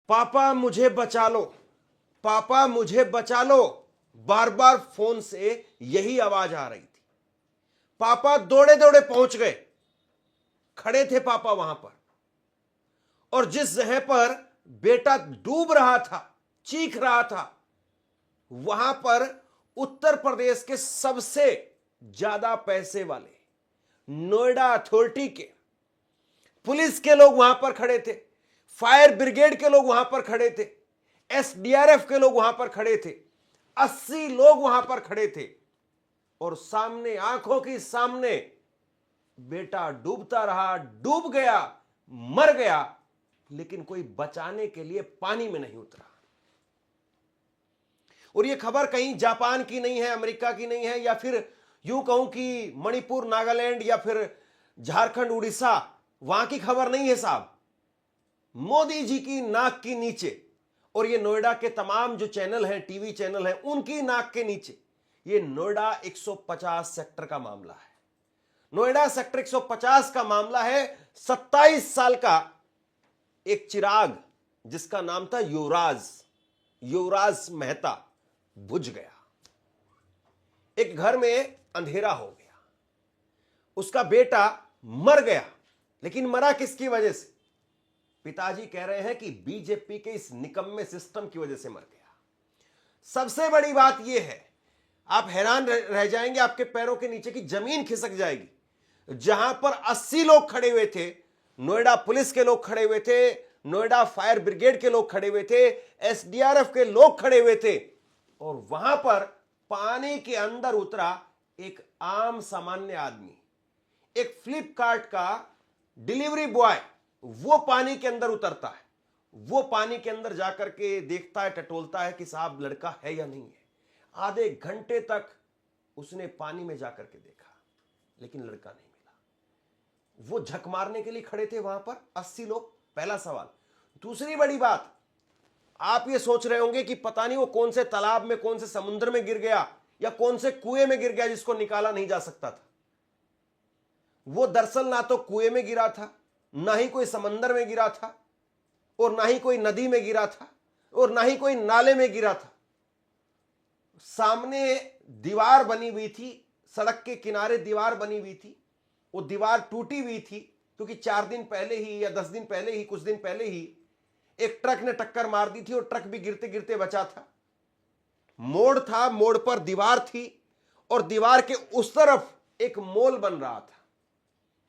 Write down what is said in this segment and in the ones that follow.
पापा मुझे बचा लो, पापा मुझे बचा लो, बार बार फोन से यही आवाज आ रही थी। पापा दौड़े दौड़े पहुंच गए। खड़े थे पापा वहां पर, और जिस जगह पर बेटा डूब रहा था, चीख रहा था, वहां पर उत्तर प्रदेश के सबसे ज्यादा पैसे वाले नोएडा अथॉरिटी के पुलिस के लोग वहां पर खड़े थे, फायर ब्रिगेड के लोग वहां पर खड़े थे, एसडीआरएफ के लोग वहां पर खड़े थे, 80 लोग वहां पर खड़े थे, और सामने, आंखों के सामने बेटा डूबता रहा, डूब गया, मर गया, लेकिन कोई बचाने के लिए पानी में नहीं उतरा। और यह खबर कहीं जापान की नहीं है, अमेरिका की नहीं है, या फिर यूं कहूं कि मणिपुर, नागालैंड या फिर झारखंड, उड़ीसा, वहां की खबर नहीं है साहब। मोदी जी की नाक के नीचे, और ये नोएडा के तमाम जो चैनल हैं, टीवी चैनल हैं, उनकी नाक के नीचे ये नोएडा 150 सेक्टर का मामला है। नोएडा सेक्टर 150 का मामला है। 27 साल का एक चिराग, जिसका नाम था युवराज मेहता, बुझ गया। एक घर में अंधेरा हो गया, उसका बेटा मर गया, लेकिन मरा किसकी वजह से? पिताजी कह रहे हैं कि बीजेपी के इस निकम्मे सिस्टम की वजह से मर गया। सबसे बड़ी बात यह है, आप हैरान रह जाएंगे, आपके पैरों के नीचे की जमीन खिसक जाएगी। जहां पर 80 लोग खड़े हुए थे, नोएडा पुलिस के लोग खड़े हुए थे, नोएडा फायर ब्रिगेड के लोग खड़े हुए थे, एसडीआरएफ के लोग खड़े हुए थे, और वहां पर पानी के अंदर उतरा एक आम सामान्य आदमी, एक फ्लिपकार्ट का डिलीवरी बॉय, वो पानी के अंदर उतरता है। वो पानी के अंदर जाकर के देखता है, टटोलता है कि साहब लड़का है या नहीं है। आधे घंटे तक उसने पानी में जाकर के देखा, लेकिन लड़का नहीं मिला। वो झक मारने के लिए खड़े थे वहां पर 80 लोग। पहला सवाल। दूसरी बड़ी बात, आप ये सोच रहे होंगे कि पता नहीं वो कौन से तालाब में, कौन से समुद्र में गिर गया, या कौन से कुएं में गिर गया जिसको निकाला नहीं जा सकता था। वो दरअसल ना तो कुएं में गिरा था, ना ही कोई समंदर में गिरा था, और ना ही कोई नदी में गिरा था, और ना ही कोई नाले में गिरा था। सामने दीवार बनी हुई थी, सड़क के किनारे दीवार बनी हुई थी। वो दीवार टूटी हुई थी क्योंकि 4 दिन पहले ही या 10 दिन पहले ही, कुछ दिन पहले ही एक ट्रक ने टक्कर मार दी थी, और ट्रक भी गिरते गिरते बचा था। मोड़ था, मोड़ पर दीवार थी, और दीवार के उस तरफ एक मॉल बन रहा था।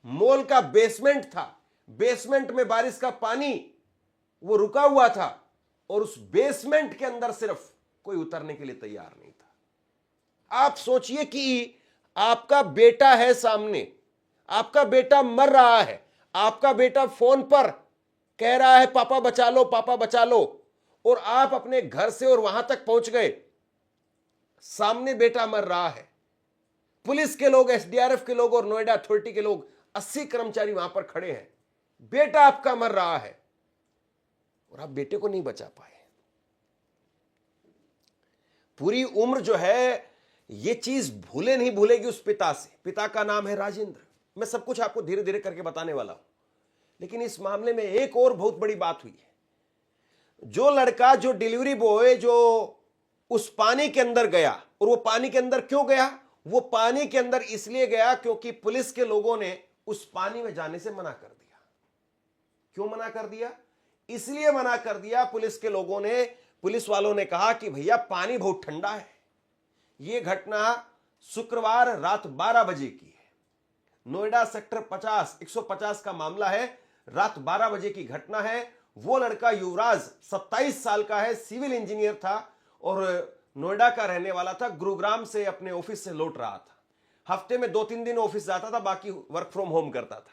मॉल का बेसमेंट था, बेसमेंट में बारिश का पानी वो रुका हुआ था, और उस बेसमेंट के अंदर सिर्फ कोई उतरने के लिए तैयार नहीं था। आप सोचिए कि आपका बेटा है सामने, आपका बेटा मर रहा है, आपका बेटा फोन पर कह रहा है पापा बचा लो, पापा बचा लो, और आप अपने घर से और वहां तक पहुंच गए। सामने बेटा मर रहा है, पुलिस के लोग, एसडीआरएफ के लोग और नोएडा अथॉरिटी के लोग, 80 कर्मचारी वहां पर खड़े हैं। बेटा आपका मर रहा है और आप बेटे को नहीं बचा पाए। पूरी उम्र जो है ये चीज भूले नहीं भूलेगी उस पिता से। पिता का नाम है राजेंद्र। मैं सब कुछ आपको धीरे धीरे करके बताने वाला हूं, लेकिन इस मामले में एक और बहुत बड़ी बात हुई है। जो लड़का, जो डिलीवरी बॉय, जो उस पानी के अंदर गया, और वो पानी के अंदर क्यों गया? वो पानी के अंदर इसलिए गया क्योंकि पुलिस के लोगों ने उस पानी में जाने से मना कर दिया। क्यों मना कर दिया? इसलिए मना कर दिया पुलिस के लोगों ने, पुलिस वालों ने कहा कि भैया पानी बहुत ठंडा है। यह घटना शुक्रवार रात 12 बजे की है। नोएडा सेक्टर 150 का मामला है। रात 12 बजे की घटना है। वो लड़का युवराज 27 साल का है, सिविल इंजीनियर था, और नोएडा का रहने वाला था। गुरुग्राम से अपने ऑफिस से लौट रहा था। हफ्ते में 2-3 दिन ऑफिस जाता था, बाकी वर्क फ्रॉम होम करता था।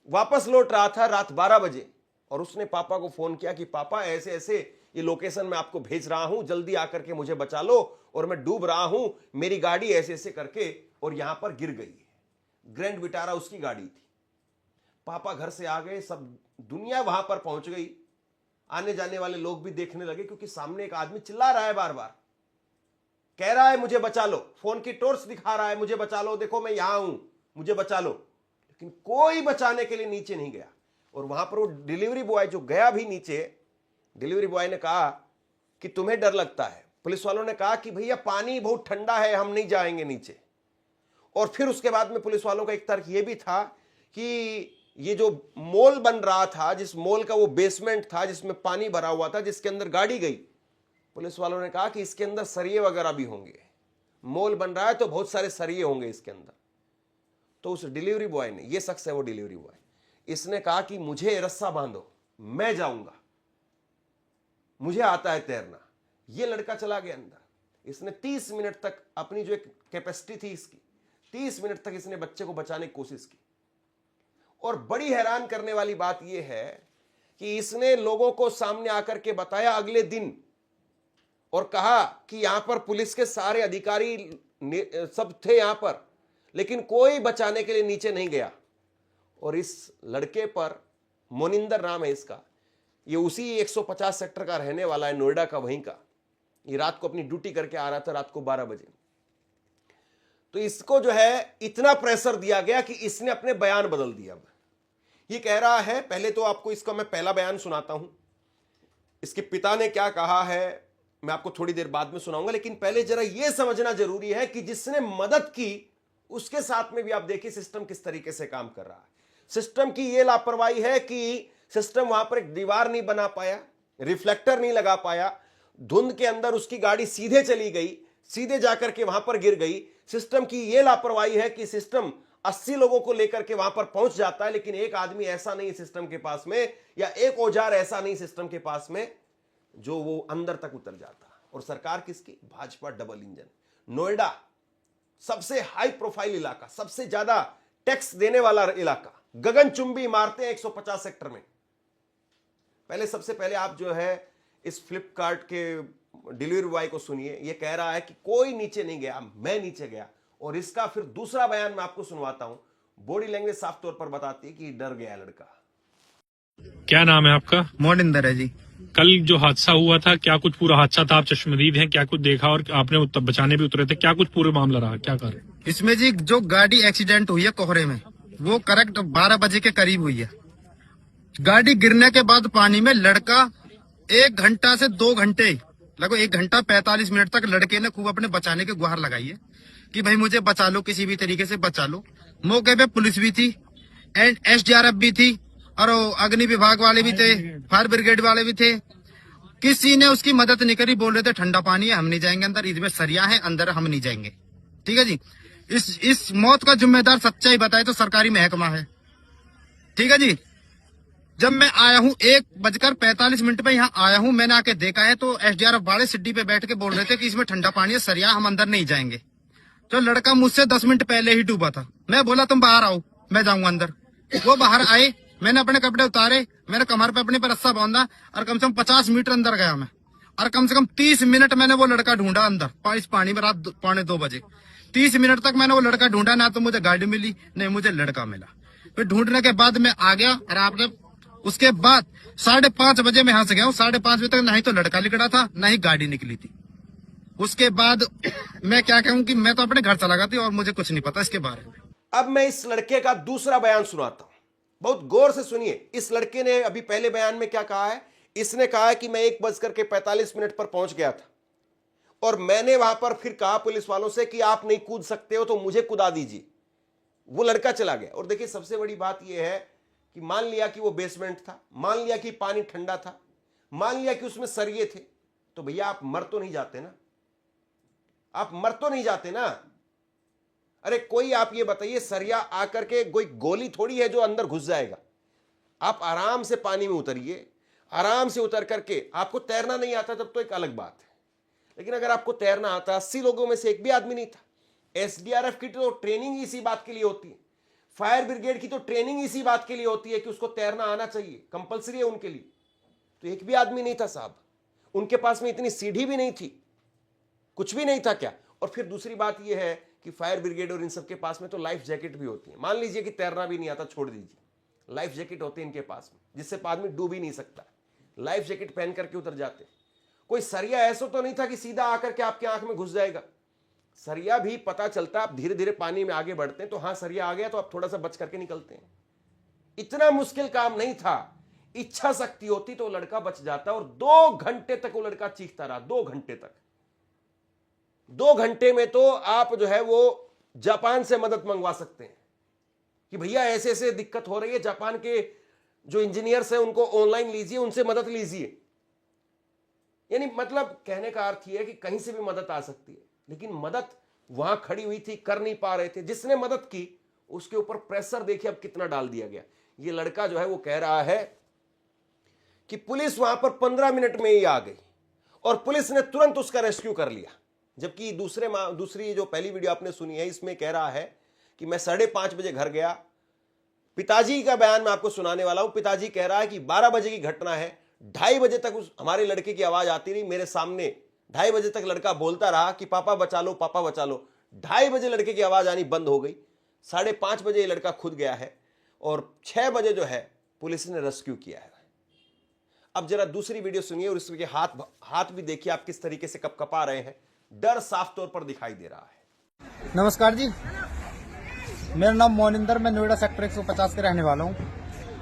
वापस लौट रहा था रात 12 बजे, और उसने पापा को फोन किया कि पापा ऐसे ऐसे ये लोकेशन मैं आपको भेज रहा हूं, जल्दी आकर के मुझे बचा लो, और मैं डूब रहा हूं, मेरी गाड़ी ऐसे ऐसे करके और यहां पर गिर गई है। ग्रैंड विटारा उसकी गाड़ी थी। पापा घर से आ गए, सब दुनिया वहां पर पहुंच गई। आने जाने वाले लोग भी देखने लगे, क्योंकि सामने एक आदमी चिल्ला रहा है, बार बार कह रहा है मुझे बचा लो, फोन की टॉर्च दिखा रहा है, मुझे बचा लो, देखो मैं यहां हूं, मुझे बचा लो। लेकिन कोई बचाने के लिए नीचे नहीं गया, और वहां पर वो डिलीवरी बॉय जो गया भी नीचे, डिलीवरी बॉय ने कहा कि तुम्हें डर लगता है। पुलिस वालों ने कहा कि भैया पानी बहुत ठंडा है, हम नहीं जाएंगे नीचे। और फिर उसके बाद में पुलिस वालों का एक तर्क यह भी था कि ये जो मॉल बन रहा था, जिस मॉल का वो बेसमेंट था जिसमें पानी भरा हुआ था, जिसके अंदर गाड़ी गई, पुलिस वालों ने कहा कि इसके अंदर सरिये वगैरह भी होंगे, मॉल बन रहा है तो बहुत सारे सरिये होंगे इसके अंदर। तो उस डिलीवरी बॉय ने, ये शख्स है वो डिलीवरी बॉय, इसने कहा कि मुझे रस्सा बांधो, मैं जाऊंगा, मुझे आता है तैरना। ये लड़का चला गया अंदर। इसने 30 मिनट तक अपनी जो एक कैपेसिटी थी इसकी, 30 मिनट तक इसने बच्चे को बचाने की कोशिश की। और बड़ी हैरान करने वाली बात यह है कि इसने लोगों को सामने आकर के बताया अगले दिन, और कहा कि यहां पर पुलिस के सारे अधिकारी सब थे यहां पर, लेकिन कोई बचाने के लिए नीचे नहीं गया। और इस लड़के पर, मोनिंदर नाम है इसका, ये उसी 150 सेक्टर का रहने वाला है, नोएडा का वहीं का। ये रात को अपनी ड्यूटी करके आ रहा था, रात को 12 बजे। तो इसको जो है इतना प्रेशर दिया गया कि इसने अपने बयान बदल दिया। अब ये कह रहा है, पहले तो आपको इसका मैं पहला बयान सुनाता हूं, इसके पिता ने क्या कहा है मैं आपको थोड़ी देर बाद में सुनाऊंगा, लेकिन पहले जरा यह समझना जरूरी है कि जिसने मदद की उसके साथ में भी आप देखिए सिस्टम किस तरीके से काम कर रहा है। सिस्टम की यह लापरवाही है कि सिस्टम वहां पर एक दीवार नहीं बना पाया, रिफ्लेक्टर नहीं लगा पाया, धुंध के अंदर उसकी गाड़ी सीधे चली गई, सीधे जाकर के वहां पर गिर गई। सिस्टम की यह लापरवाही है कि सिस्टम 80 लोगों को लेकर के वहां पर पहुंच जाता है, लेकिन एक आदमी ऐसा नहीं सिस्टम के पास में, या एक औजार ऐसा नहीं सिस्टम के पास में जो वो अंदर तक उतर जाता। और सरकार किसकी? Bhajpa double engine. नोएडा सबसे हाई प्रोफाइल इलाका, सबसे ज्यादा टैक्स देने वाला इलाका, गगनचुंबी इमारतें 150 सेक्टर में। पहले सबसे पहले आप जो है इस फ्लिपकार्ट के डिलीवरी बॉय को सुनिए। ये कह रहा है कि कोई नीचे नहीं गया, मैं नीचे गया। और इसका फिर दूसरा बयान मैं आपको सुनवाता हूं। बॉडी लैंग्वेज साफ तौर पर बताती है कि डर गया लड़का। क्या नाम है आपका? मोनिंदर है जी। कल जो हादसा हुआ था, क्या कुछ पूरा हादसा था? आप चश्मदीद हैं, क्या कुछ देखा? और आपने बचाने भी उतरे थे, क्या कुछ पूरे मामला रहा, क्या कर? इसमें जी जो गाड़ी एक्सीडेंट हुई है कोहरे में, वो करेक्ट 12 बजे के करीब हुई है। गाड़ी गिरने के बाद पानी में लड़का 1 घंटा से 2 घंटे, लगभग 1 घंटा 45 मिनट तक लड़के ने खूब अपने बचाने की गुहार लगाई है कि भाई मुझे बचा लो, किसी भी तरीके से बचा लो। मौके पे पुलिस भी थी एंड SDRF भी थी, और अग्नि विभाग वाले भी थे, फायर ब्रिगेड वाले भी थे। किसी ने उसकी मदद नहीं करी। बोल रहे थे ठंडा पानी है, हम नहीं जाएंगे अंदर, इसमें सरिया है अंदर, हम नहीं जाएंगे। ठीक है जी। इस मौत का जिम्मेदार सच्चाई बताए तो सरकारी महकमा है। ठीक है जी। जब मैं आया हूँ 1:45 पे यहाँ आया हूँ, मैंने आके देखा है तो SDRF वाले सिड्डी पे बैठ के बोल रहे थे कि इसमें ठंडा पानी है, सरिया, हम अंदर नहीं जाएंगे। तो लड़का मुझसे 10 मिनट पहले ही डूबा था। मैं बोला तुम बाहर आओ, मैं जाऊंगा अंदर। वो बाहर आए, मैंने अपने कपड़े उतारे, मैंने कमर पे अपने पर रस्सा बांधा, और कम से कम 50 मीटर अंदर गया मैं, और कम से कम 30 मिनट मैंने वो लड़का ढूंढा अंदर इस पानी में। रात 2:45 बजे 30 मिनट तक मैंने वो लड़का ढूंढा। ना तो मुझे गाड़ी मिली, नहीं मुझे लड़का मिला। फिर ढूंढने के बाद मैं आ गया, और आपने उसके बाद 5:30 बजे मैं यहाँ से गया हूँ। 5:30 बजे तक नहीं तो लड़का लिखड़ा था, ना ही गाड़ी निकली थी। उसके बाद मैं क्या कहूँ कि मैं तो अपने घर चला गया था और मुझे कुछ नहीं पता इसके बारे में। अब मैं इस लड़के का दूसरा बयान सुनाता हूं, बहुत गौर से सुनिए। इस लड़के ने अभी पहले बयान में क्या कहा है? इसने कहा है कि मैं 1:45 पर पहुंच गया था, और मैंने वहां पर फिर कहा पुलिस वालों से कि आप नहीं कूद सकते हो तो मुझे कूदा दीजिए। वो लड़का चला गया। और देखिए सबसे बड़ी बात यह है कि मान लिया कि वो बेसमेंट था, मान लिया कि पानी ठंडा था, मान लिया कि उसमें सरिये थे, तो भैया आप मर तो नहीं जाते ना, आप मर तो नहीं जाते ना। अरे कोई आप ये बताइए, सरिया आकर के कोई गोली थोड़ी है जो अंदर घुस जाएगा। आप आराम से पानी में उतरिए, आराम से उतर करके, आपको तैरना नहीं आता तब तो एक अलग बात है, लेकिन अगर आपको तैरना आता, 80 लोगों में से एक भी आदमी नहीं था। SDRF की तो ट्रेनिंग इसी बात के लिए होती है, फायर ब्रिगेड की तो ट्रेनिंग इसी बात के लिए होती है कि उसको तैरना आना चाहिए, कंपलसरी है उनके लिए। तो एक भी आदमी नहीं था साहब, उनके पास में इतनी सीढ़ी भी नहीं थी, कुछ भी नहीं था क्या। और फिर दूसरी बात यह है कि फायर ब्रिगेड और इन सबके पास में तो लाइफ जैकेट भी होती है। मान लीजिए कि तैरना भी नहीं आता, छोड़ दीजिए, लाइफ जैकेट होती है इनके पास में, जिससे आदमी डूब ही नहीं सकता। लाइफ जैकेट पहन करके उतर जाते। कोई सरिया ऐसा तो नहीं था कि सीधा आकर के आपके आंख में घुस जाएगा। सरिया भी पता चलता, आप धीरे धीरे पानी में आगे बढ़ते हैं तो हाँ सरिया आ गया तो आप थोड़ा सा बच करके निकलते हैं। इतना मुश्किल काम नहीं था। इच्छा शक्ति होती तो लड़का बच जाता। और 2 घंटे तक वो लड़का चीखता रहा, 2 घंटे तक। 2 घंटे में तो आप जो है वो जापान से मदद मंगवा सकते हैं कि भैया ऐसे ऐसे दिक्कत हो रही है, जापान के जो इंजीनियर्स हैं उनको ऑनलाइन लीजिए, उनसे मदद लीजिए। यानी मतलब कहने का अर्थ यह है कि कहीं से भी मदद आ सकती है, लेकिन मदद वहां खड़ी हुई थी, कर नहीं पा रहे थे। जिसने मदद की उसके ऊपर प्रेशर देखिए अब कितना डाल दिया गया। ये लड़का जो है वो कह रहा है कि पुलिस वहां पर 15 मिनट में ही आ गई और पुलिस ने तुरंत उसका रेस्क्यू कर लिया। जबकि दूसरी जो पहली वीडियो आपने सुनी है इसमें कह रहा है कि मैं 5:30 बजे घर गया। पिताजी का बयान मैं आपको सुनाने वाला हूं। पिताजी कह रहा है कि 12 बजे की घटना है, 2:30 बजे तक हमारे लड़के की आवाज आती रही मेरे सामने। 2:30 बजे तक लड़का बोलता रहा कि पापा बचा लो, पापा बचा लो। 2:30 बजे लड़के की आवाज आनी बंद हो गई। 5:30 बजे ये लड़का खुद गया है और 6 बजे जो है पुलिस ने रेस्क्यू किया है। अब जरा दूसरी वीडियो सुनिए और इसके हाथ भी देखिए आप किस तरीके से कपकपा रहे हैं। डर साफ तौर पर दिखाई दे रहा है। नमस्कार जी, मेरा नाम मोनिंदर, मैं नोएडा सेक्टर 150 के रहने वाला हूँ।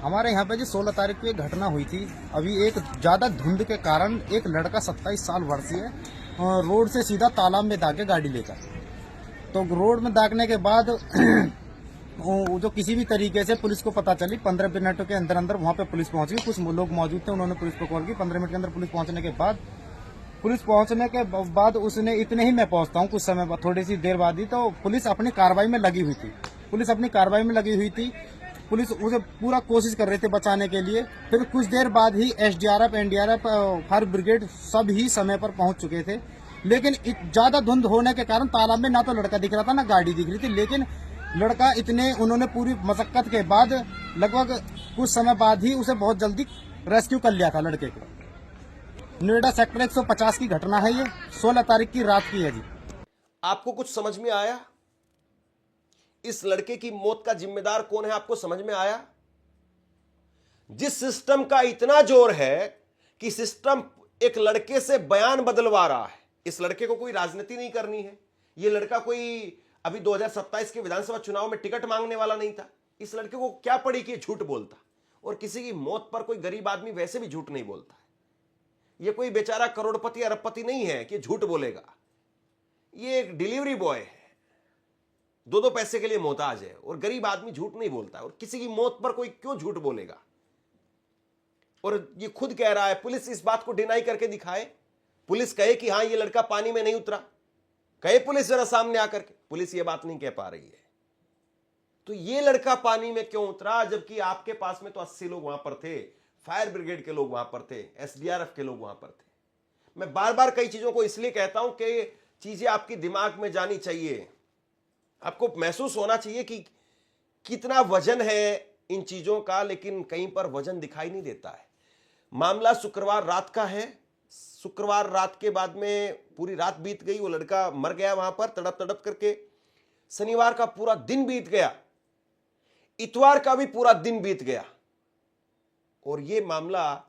हमारे यहाँ पे जी 16 तारीख को एक घटना हुई थी। अभी एक ज्यादा धुंध के कारण एक लड़का 27 साल वर्षीय रोड से सीधा तालाब में दागे गाड़ी लेकर, तो रोड में दागने के बाद जो किसी भी तरीके से पुलिस को पता चली, 15 मिनट के अंदर अंदर वहाँ पे पुलिस पहुंच गई। कुछ लोग मौजूद थे, उन्होंने पुलिस को कॉल की। 15 मिनट के अंदर पुलिस पहुंचने के बाद उसने इतने ही मैं पहुंचता हूं कुछ समय बाद, थोड़ी सी देर बाद ही, तो पुलिस अपनी कार्रवाई में लगी हुई थी। पुलिस उसे पूरा कोशिश कर रहे थे बचाने के लिए। फिर कुछ देर बाद ही एसडीआरएफ, एनडीआरएफ, फायर ब्रिगेड सब ही समय पर पहुंच चुके थे। लेकिन ज्यादा धुंध होने के कारण तालाब में ना तो लड़का दिख रहा था ना गाड़ी दिख रही थी। लेकिन लड़का उन्होंने पूरी मशक्कत के बाद लगभग कुछ समय बाद ही उसे बहुत जल्दी रेस्क्यू कर लिया था लड़के को। नोएडा सेक्टर 150 की घटना है ये, 16 तारीख की रात की है जी। आपको कुछ समझ में आया? इस लड़के की मौत का जिम्मेदार कौन है आपको समझ में आया? जिस सिस्टम का इतना जोर है कि सिस्टम एक लड़के से बयान बदलवा रहा है। इस लड़के को कोई राजनीति नहीं करनी है। यह लड़का कोई अभी 2027 के विधानसभा चुनाव में टिकट मांगने वाला नहीं था। इस लड़के को क्या पड़ी कि झूठ बोलता, और किसी की मौत पर कोई गरीब आदमी वैसे भी झूठ नहीं बोलता। ये कोई बेचारा करोड़पति अरबपति नहीं है कि झूठ बोलेगा। ये एक डिलीवरी बॉय है, 2 पैसे के लिए मोहताज है, और गरीब आदमी झूठ नहीं बोलता। और किसी की मौत पर कोई क्यों झूठ बोलेगा? और ये खुद कह रहा है, पुलिस इस बात को डिनाई करके दिखाए। पुलिस कहे कि हां ये लड़का पानी में नहीं उतरा, कहे पुलिस जरा सामने आकर के। पुलिस ये बात नहीं कह पा रही है। तो ये लड़का पानी में क्यों उतरा, जबकि आपके पास में तो 80 लोग वहां पर थे, फायर ब्रिगेड के लोग वहां पर थे, एसडीआरएफ के लोग वहां पर थे। मैं बार बार कई चीजों को इसलिए कहता हूं कि चीजें आपकी दिमाग में जानी चाहिए, आपको महसूस होना चाहिए कि कितना वजन है इन चीजों का, लेकिन कहीं पर वजन दिखाई नहीं देता है। मामला शुक्रवार रात का है। शुक्रवार रात के बाद में पूरी रात बीत गई, वो लड़का मर गया वहां पर तड़प तड़प करके। शनिवार का पूरा दिन बीत गया, इतवार का भी पूरा दिन बीत गया, और ये मामला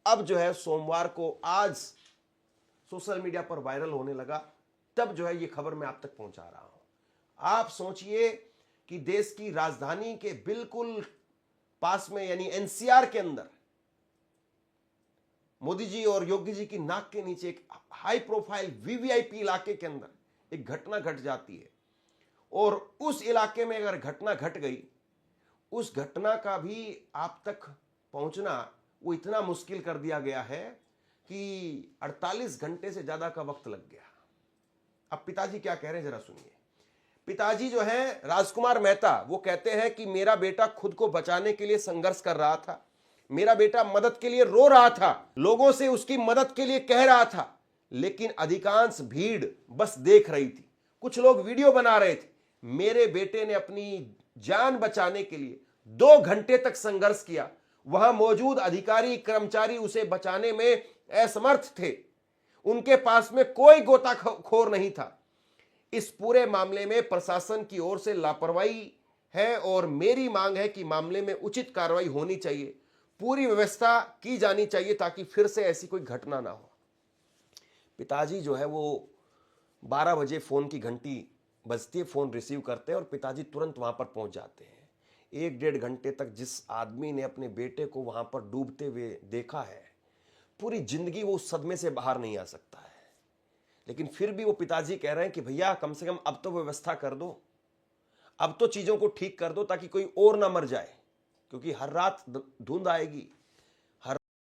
अब जो है सोमवार को आज सोशल मीडिया पर वायरल होने लगा। तब जो है ये खबर मैं आप तक पहुंचा रहा हूं। आप सोचिए कि देश की राजधानी के बिल्कुल पास में यानी एनसीआर के अंदर मोदी जी और योगी जी की नाक के नीचे एक हाई प्रोफाइल वीवीआईपी इलाके के अंदर एक घटना घट जाती है, और उस इलाके में अगर घटना घट गई, उस घटना का भी आप तक पहुंचना वो इतना मुश्किल कर दिया गया है कि 48 घंटे से ज्यादा का वक्त लग गया। अब पिताजी क्या कह रहे हैं जरा सुनिए। पिताजी जो है राजकुमार मेहता, वो कहते हैं कि मेरा बेटा खुद को बचाने के लिए संघर्ष कर रहा था, मेरा बेटा मदद के लिए रो रहा था, लोगों से उसकी मदद के लिए कह रहा था, लेकिन अधिकांश भीड़ बस देख रही थी। कुछ लोग वीडियो बना रहे थे। मेरे बेटे ने अपनी जान बचाने के लिए 2 घंटे तक संघर्ष किया। वहां मौजूद अधिकारी कर्मचारी उसे बचाने में असमर्थ थे, उनके पास में कोई गोताखोर नहीं था। इस पूरे मामले में प्रशासन की ओर से लापरवाही है, और मेरी मांग है कि मामले में उचित कार्रवाई होनी चाहिए, पूरी व्यवस्था की जानी चाहिए ताकि फिर से ऐसी कोई घटना ना हो। पिताजी जो है वो 12 बजे फोन की घंटी बजती है, फोन रिसीव करते हैं और पिताजी तुरंत वहां पर पहुंच जाते हैं। एक डेढ़ घंटे तक जिस आदमी ने अपने बेटे को वहां पर डूबते हुए देखा है, पूरी जिंदगी वो उस सदमे से बाहर नहीं आ सकता है। लेकिन फिर भी वो पिताजी कह रहे हैं कि भैया कम से कम अब तो व्यवस्था कर दो, अब तो चीजों को ठीक कर दो ताकि कोई और ना मर जाए, क्योंकि हर रात धुंध आएगी।